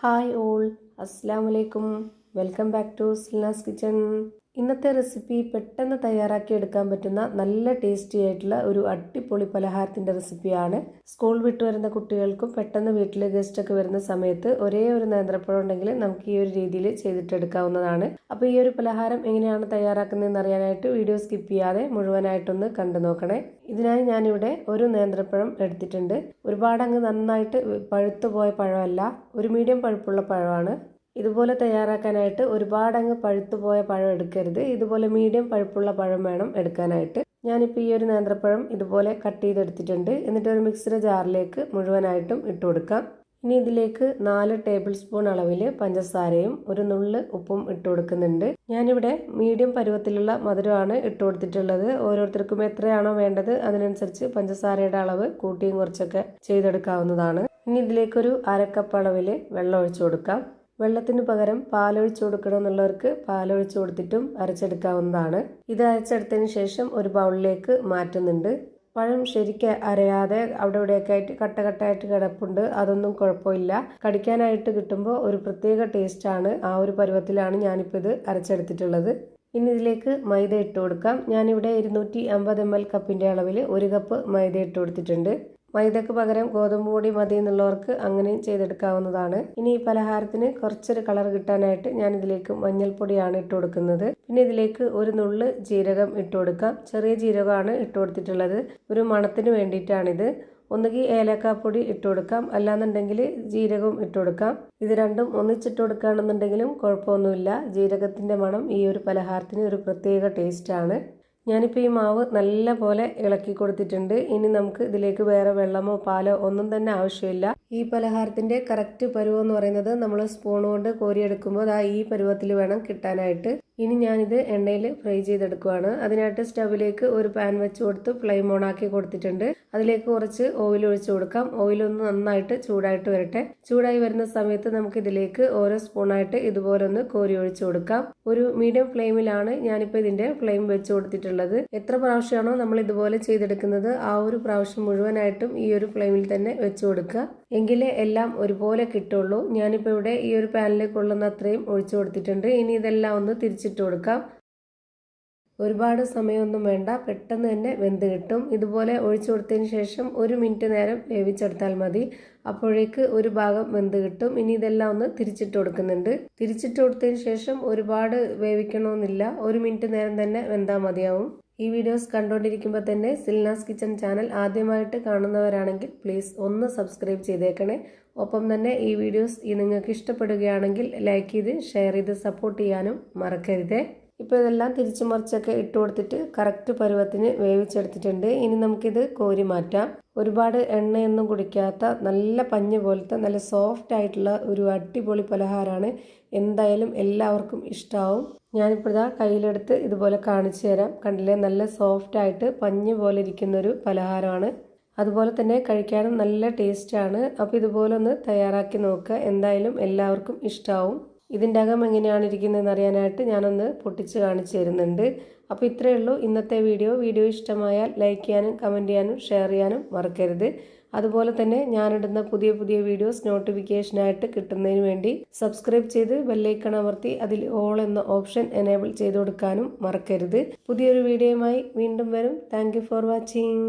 Hi all, അസ്സലാമു അലൈക്കും. Welcome back to Silna's kitchen. ഇന്നത്തെ റെസിപ്പി പെട്ടെന്ന് തയ്യാറാക്കി എടുക്കാൻ പറ്റുന്ന നല്ല ടേസ്റ്റി ആയിട്ടുള്ള ഒരു അടിപൊളി പലഹാരത്തിൻ്റെ റെസിപ്പിയാണ്. സ്കൂൾ വിട്ടു വരുന്ന കുട്ടികൾക്കും പെട്ടെന്ന് വീട്ടിൽ ഗസ്റ്റൊക്കെ വരുന്ന സമയത്ത് ഒരേ ഒരു നേന്ത്രപ്പഴം ഉണ്ടെങ്കിൽ നമുക്ക് ഈ ഒരു രീതിയിൽ ചെയ്തിട്ടെടുക്കാവുന്നതാണ്. അപ്പോൾ ഈ ഒരു പലഹാരം എങ്ങനെയാണ് തയ്യാറാക്കുന്നതെന്ന് അറിയാനായിട്ട് വീഡിയോ സ്കിപ്പ് ചെയ്യാതെ മുഴുവനായിട്ടൊന്ന് കണ്ടു നോക്കണേ. ഇതിനായി ഞാനിവിടെ ഒരു നേന്ത്രപ്പഴം എടുത്തിട്ടുണ്ട്. ഒരുപാട് അങ്ങ് നന്നായിട്ട് പഴുത്തു പോയ പഴമല്ല, ഒരു മീഡിയം പഴുപ്പുള്ള പഴമാണ്. ഇതുപോലെ തയ്യാറാക്കാനായിട്ട് ഒരുപാടങ്ങ് പഴുത്തുപോയ പഴം എടുക്കരുത്. ഇതുപോലെ മീഡിയം പഴുപ്പുള്ള പഴം വേണം എടുക്കാനായിട്ട്. ഞാനിപ്പോൾ ഈ ഒരു നേന്ത്രപ്പഴം ഇതുപോലെ കട്ട് ചെയ്തെടുത്തിട്ടുണ്ട്. എന്നിട്ട് ഒരു മിക്സിയുടെ ജാറിലേക്ക് മുഴുവനായിട്ടും ഇട്ട് കൊടുക്കാം. ഇനി ഇതിലേക്ക് 4 ടേബിൾ സ്പൂൺ അളവിൽ പഞ്ചസാരയും ഒരു നുള്ള് ഉപ്പും ഇട്ട് കൊടുക്കുന്നുണ്ട്. ഞാനിവിടെ മീഡിയം പരുവത്തിലുള്ള മധുരമാണ് ഇട്ട് കൊടുത്തിട്ടുള്ളത്. ഓരോരുത്തർക്കും എത്രയാണോ വേണ്ടത് അതിനനുസരിച്ച് പഞ്ചസാരയുടെ അളവ് കൂട്ടിയും കുറച്ചൊക്കെ ചെയ്തെടുക്കാവുന്നതാണ്. ഇനി ഇതിലേക്കൊരു 1/2 കപ്പ് അളവിൽ വെള്ളം ഒഴിച്ചു കൊടുക്കാം. വെള്ളത്തിന് പകരം പാലൊഴിച്ചു കൊടുക്കണമെന്നുള്ളവർക്ക് പാലൊഴിച്ചു കൊടുത്തിട്ടും അരച്ചെടുക്കാവുന്നതാണ്. ഇത് അരച്ചെടുത്തതിന് ശേഷം ഒരു ബൗളിലേക്ക് മാറ്റുന്നുണ്ട്. പഴം ശരിക്ക് അരയാതെ അവിടെ ഇവിടെയൊക്കെ ആയിട്ട് കട്ടകട്ടായിട്ട് കിടപ്പുണ്ട്. അതൊന്നും കുഴപ്പമില്ല. കടിക്കാനായിട്ട് കിട്ടുമ്പോൾ ഒരു പ്രത്യേക ടേസ്റ്റാണ്. ആ ഒരു പരുവത്തിലാണ് ഞാനിപ്പോൾ ഇത് അരച്ചെടുത്തിട്ടുള്ളത്. ഇനി ഇതിലേക്ക് മൈദ ഇട്ട് കൊടുക്കാം. ഞാനിവിടെ 250 ml കപ്പിൻ്റെ അളവിൽ 1 കപ്പ് മൈദ ഇട്ട് കൊടുത്തിട്ടുണ്ട്. മൈദക്ക് പകരം ഗോതമ്പ് പൊടി മതി എന്നുള്ളവർക്ക് അങ്ങനെയും ചെയ്തെടുക്കാവുന്നതാണ്. ഇനി ഈ പലഹാരത്തിന് കുറച്ചൊരു കളർ കിട്ടാനായിട്ട് ഞാൻ ഇതിലേക്ക് മഞ്ഞൾപ്പൊടിയാണ് ഇട്ട് കൊടുക്കുന്നത്. പിന്നെ ഇതിലേക്ക് ഒരു നുള്ള് ജീരകം ഇട്ട് കൊടുക്കാം. ചെറിയ ജീരകമാണ് ഇട്ട് കൊടുത്തിട്ടുള്ളത്. ഒരു മണത്തിന് വേണ്ടിയിട്ടാണിത്. ഒന്നുകിൽ ഏലക്കാപ്പൊടി ഇട്ട് കൊടുക്കാം, അല്ലാന്നുണ്ടെങ്കിൽ ജീരകം ഇട്ട് കൊടുക്കാം. ഇത് രണ്ടും ഒന്നിച്ചിട്ട് കൊടുക്കുകയാണെന്നുണ്ടെങ്കിലും കുഴപ്പമൊന്നുമില്ല. ജീരകത്തിൻ്റെ മണം ഈ ഒരു പലഹാരത്തിന് ഒരു പ്രത്യേക ടേസ്റ്റാണ്. ഞാനിപ്പോൾ ഈ മാവ് നല്ല പോലെ ഇളക്കി കൊടുത്തിട്ടുണ്ട്. ഇനി നമുക്ക് ഇതിലേക്ക് വേറെ വെള്ളമോ പാലോ ഒന്നും തന്നെ ആവശ്യമില്ല. ഈ പലഹാരത്തിൻ്റെ കറക്റ്റ് പരുവം എന്ന് പറയുന്നത് നമ്മൾ സ്പൂൺ കൊണ്ട് കോരിയെടുക്കുമ്പോൾ ഈ പരുവത്തിൽ വേണം കിട്ടാനായിട്ട്. ഇനി ഞാനിത് എണ്ണയിൽ ഫ്രൈ ചെയ്തെടുക്കുകയാണ്. അതിനായിട്ട് സ്റ്റവിലേക്ക് ഒരു പാൻ വെച്ച് കൊടുത്ത് ഫ്ലെയിം ഓൺ ആക്കി കൊടുത്തിട്ടുണ്ട്. അതിലേക്ക് കുറച്ച് ഓയിൽ ഒഴിച്ചു കൊടുക്കാം. ഓയിലൊന്ന് നന്നായിട്ട് ചൂടായിട്ട് വരട്ടെ. ചൂടായി വരുന്ന സമയത്ത് നമുക്ക് ഇതിലേക്ക് ഓരോ സ്പൂണായിട്ട് ഇതുപോലെ ഒന്ന് കോരി ഒഴിച്ചു കൊടുക്കാം. ഒരു മീഡിയം ഫ്ലെയിമിലാണ് ഞാനിപ്പോൾ ഇതിൻ്റെ ഫ്ലെയിം വെച്ച് കൊടുത്തിട്ടുള്ളത്. എത്ര പ്രാവശ്യമാണോ നമ്മൾ ഇതുപോലെ ചെയ്തെടുക്കുന്നത് ആ ഒരു പ്രാവശ്യം മുഴുവനായിട്ടും ഈ ഒരു ഫ്ലെയിമിൽ തന്നെ വെച്ച് കൊടുക്കുക. എങ്കിലേ എല്ലാം ഒരുപോലെ കിട്ടുള്ളൂ. ഞാനിപ്പോൾ ഇവിടെ ഈ ഒരു പാനിലേക്ക് കൊള്ളുന്ന അത്രയും ഒഴിച്ചു കൊടുത്തിട്ടുണ്ട്. ഇനി ഇതെല്ലാം ഒന്ന് തിരിച്ചിട്ട് കൊടുക്കാം. ഒരുപാട് സമയമൊന്നും വേണ്ട, പെട്ടെന്ന് തന്നെ വെന്ത് കിട്ടും. ഇതുപോലെ ഒഴിച്ചു കൊടുത്തതിന് ശേഷം 1 മിനിറ്റ് നേരം വേവിച്ചെടുത്താൽ മതി. അപ്പോഴേക്ക് ഒരു ഭാഗം വെന്ത് കിട്ടും. ഇനി ഇതെല്ലാം ഒന്ന് തിരിച്ചിട്ട് കൊടുക്കുന്നുണ്ട്. തിരിച്ചിട്ട് കൊടുത്തതിന് ശേഷം ഒരുപാട് വേവിക്കണമെന്നില്ല, 1 മിനിറ്റ് നേരം തന്നെ വെന്താൽ മതിയാവും. ഈ വീഡിയോസ് കണ്ടുകൊണ്ടിരിക്കുമ്പോൾ തന്നെ സിൽനാസ് കിച്ചൺ ചാനൽ ആദ്യമായിട്ട് കാണുന്നവരാണെങ്കിൽ പ്ലീസ് ഒന്ന് സബ്സ്ക്രൈബ് ചെയ്തേക്കണേ. ഒപ്പം തന്നെ ഈ വീഡിയോസ് നിങ്ങൾക്ക് ഇഷ്ടപ്പെടുകയാണെങ്കിൽ ലൈക്ക് ചെയ്ത് ഷെയർ ചെയ്ത് സപ്പോർട്ട് ചെയ്യാനും മറക്കരുതേ. ഇപ്പോൾ ഇതെല്ലാം തിരിച്ചു മറിച്ചൊക്കെ ഇട്ട് കൊടുത്തിട്ട് കറക്റ്റ് പരുവത്തിന് വേവിച്ചെടുത്തിട്ടുണ്ട്. ഇനി നമുക്കിത് കോരി മാറ്റാം. ഒരുപാട് എണ്ണയൊന്നും കുടിക്കാത്ത നല്ല പഞ്ഞ് പോലത്തെ നല്ല സോഫ്റ്റ് ആയിട്ടുള്ള ഒരു അടിപൊളി പലഹാരമാണ്. എന്തായാലും എല്ലാവർക്കും ഇഷ്ടമാവും. ഞാനിപ്പോൾ ഇതാ കയ്യിലെടുത്ത് ഇതുപോലെ കാണിച്ചു തരാം. കണ്ടില്ലേ, നല്ല സോഫ്റ്റ് ആയിട്ട് പഞ്ഞ് പോലെ ഇരിക്കുന്നൊരു പലഹാരമാണ്. അതുപോലെ തന്നെ കഴിക്കാനും നല്ല ടേസ്റ്റാണ്. അപ്പോൾ ഇതുപോലെ ഒന്ന് തയ്യാറാക്കി നോക്കുക. എന്തായാലും എല്ലാവർക്കും ഇഷ്ടമാവും. ഇതിൻ്റെ അകം എങ്ങനെയാണ് ഇരിക്കുന്നതെന്ന് അറിയാനായിട്ട് ഞാനൊന്ന് പൊട്ടിച്ച് കാണിച്ചു തരുന്നുണ്ട്. അപ്പോൾ ഇത്രയേ ഉള്ളൂ ഇന്നത്തെ വീഡിയോ ഇഷ്ടമായാൽ ലൈക്ക് ചെയ്യാനും കമൻറ്റ് ചെയ്യാനും ഷെയർ ചെയ്യാനും മറക്കരുത്. അതുപോലെ തന്നെ ഞാനിടുന്ന പുതിയ വീഡിയോസ് നോട്ടിഫിക്കേഷനായിട്ട് കിട്ടുന്നതിന് വേണ്ടി സബ്സ്ക്രൈബ് ചെയ്ത് ബെല്ലൈക്കൺ അമർത്തി അതിൽ ഓൾ എന്ന ഓപ്ഷൻ എനേബിൾ ചെയ്ത് കൊടുക്കാനും മറക്കരുത്. പുതിയൊരു വീഡിയോയുമായി വീണ്ടും വരും. Thank you for watching.